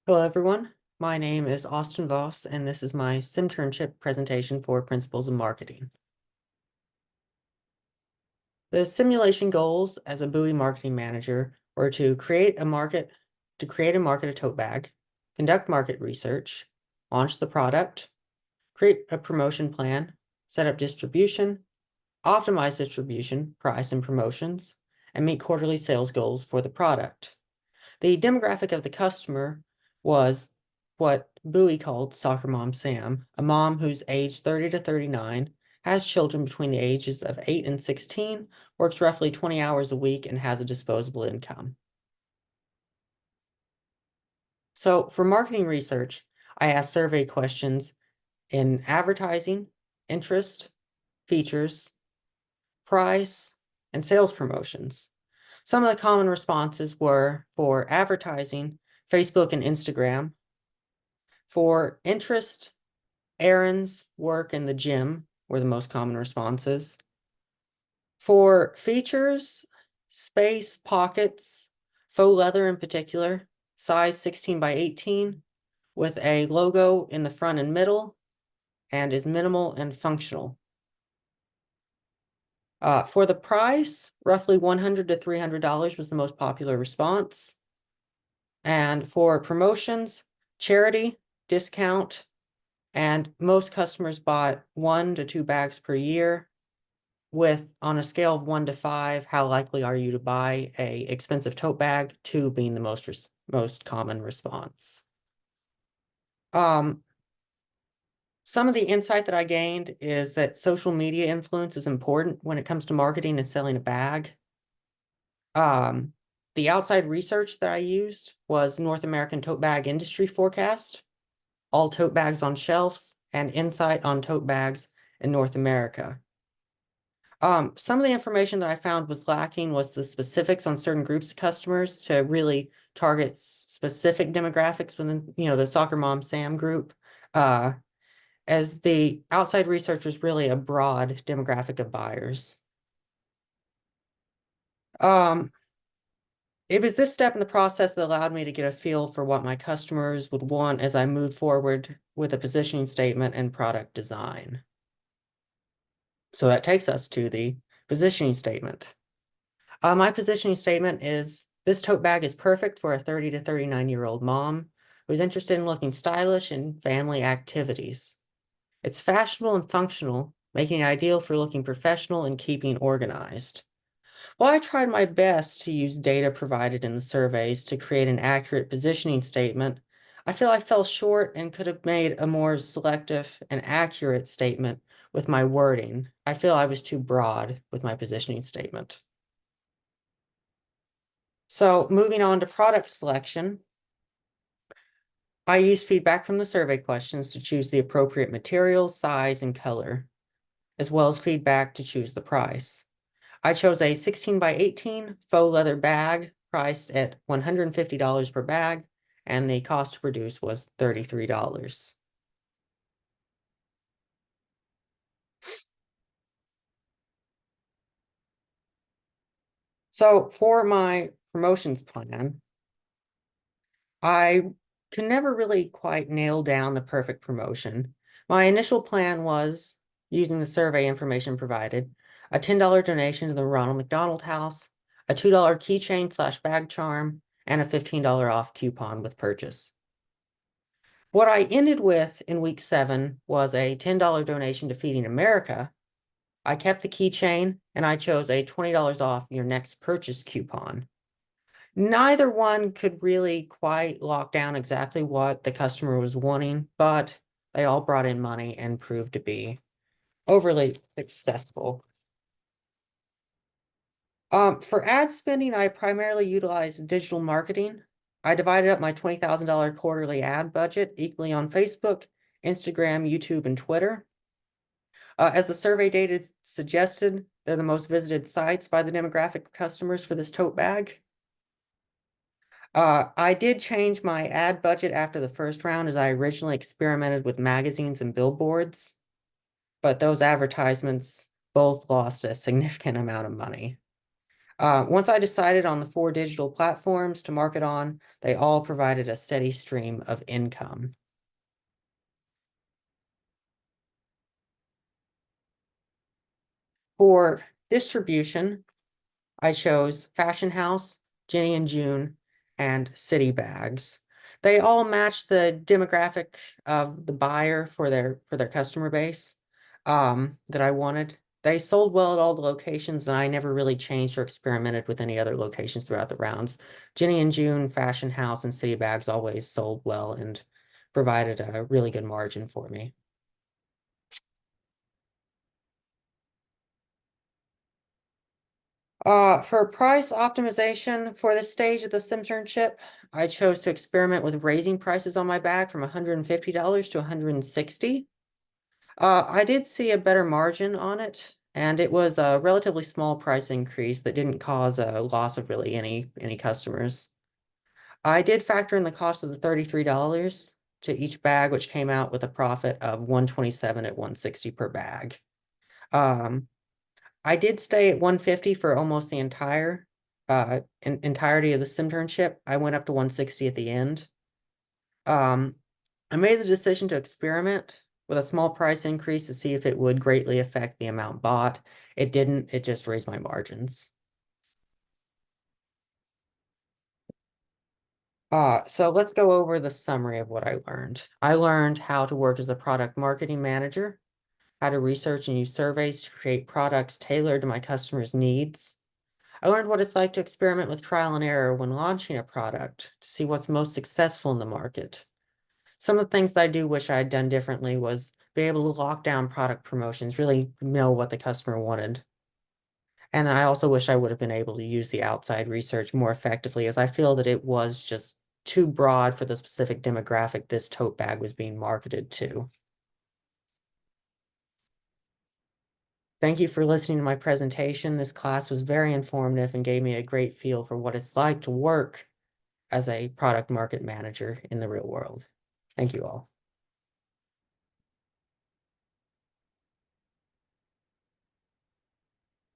Hello, everyone. My name is Austin Voss, and this is my simternship presentation for Principles of Marketing. The simulation goals as a Bowie marketing manager were to create and market a tote bag, conduct market research, launch the product, create a promotion plan, set up distribution, optimize distribution, price, and promotions, and meet quarterly sales goals for the product. The demographic of the customer was what Bowie called Soccer Mom Sam, a mom who's aged 30 to 39, has children between the ages of 8 and 16, works roughly 20 hours a week, and has a disposable income. So for marketing research, I asked survey questions in advertising, interest, features, price, and sales promotions. Some of the common responses were for advertising, Facebook and Instagram. For interest, errands, work, and the gym were the most common responses. For features, space, pockets, faux leather in particular, size 16 by 18, with a logo in the front and middle, and is minimal and functional. For the price, roughly $100 to $300 was the most popular response. And for promotions, charity, discount, and most customers bought 1 to 2 bags per year. With, on a scale of 1 to 5, how likely are you to buy a expensive tote bag? 2 being the most common response. Some of the insight that I gained is that social media influence is important when it comes to marketing and selling a bag. The outside research that I used was North American Tote Bag Industry Forecast, all tote bags on shelves, and insight on tote bags in North America. Some of the information that I found was lacking was the specifics on certain groups of customers to really target specific demographics within, the Soccer Mom Sam group. As the outside research was really a broad demographic of buyers. It was this step in the process that allowed me to get a feel for what my customers would want as I moved forward with a positioning statement and product design. So that takes us to the positioning statement. My positioning statement is, this tote bag is perfect for a 30 to 39-year-old mom who's interested in looking stylish in family activities. It's fashionable and functional, making it ideal for looking professional and keeping organized. While I tried my best to use data provided in the surveys to create an accurate positioning statement, I feel I fell short and could have made a more selective and accurate statement with my wording. I feel I was too broad with my positioning statement. So moving on to product selection, I used feedback from the survey questions to choose the appropriate material, size, and color, as well as feedback to choose the price. I chose a 16 by 18 faux leather bag priced at $150 per bag, and the cost to produce was $33. So for my promotions plan, I can never really quite nail down the perfect promotion. My initial plan was, using the survey information provided, a $10 donation to the Ronald McDonald House, a $2 keychain/bag charm, and a $15 off coupon with purchase. What I ended with in week 7 was a $10 donation to Feeding America. I kept the keychain and I chose a $20 off your next purchase coupon. Neither one could really quite lock down exactly what the customer was wanting, but they all brought in money and proved to be overly successful. For ad spending, I primarily utilized digital marketing. I divided up my $20,000 quarterly ad budget equally on Facebook, Instagram, YouTube, and Twitter. As the survey data suggested, they're the most visited sites by the demographic of customers for this tote bag. I did change my ad budget after the first round as I originally experimented with magazines and billboards, but those advertisements both lost a significant amount of money. Once I decided on the 4 digital platforms to market on, they all provided a steady stream of income. For distribution, I chose Fashion House, Jenny and June, and City Bags. They all match the demographic of the buyer for their customer base that I wanted. They sold well at all the locations, and I never really changed or experimented with any other locations throughout the rounds. Jenny and June, Fashion House, and City Bags always sold well and provided a really good margin for me. For price optimization for this stage of the internship, I chose to experiment with raising prices on my bag from $150 to $160. I did see a better margin on it, and it was a relatively small price increase that didn't cause a loss of really any customers. I did factor in the cost of the $33 to each bag, which came out with a profit of 127 at 160 per bag. Um, I did stay at 150 for almost the entirety of the internship. I went up to 160 at the end. Um, I made the decision to experiment with a small price increase to see if it would greatly affect the amount bought. It didn't, it just raised my margins. So let's go over the summary of what I learned. I learned how to work as a product marketing manager, how to research and use surveys to create products tailored to my customers' needs. I learned what it's like to experiment with trial and error when launching a product to see what's most successful in the market. Some of the things that I do wish I had done differently was be able to lock down product promotions, really know what the customer wanted. And I also wish I would have been able to use the outside research more effectively, as I feel that it was just too broad for the specific demographic this tote bag was being marketed to. Thank you for listening to my presentation. This class was very informative and gave me a great feel for what it's like to work as a product market manager in the real world. Thank you all.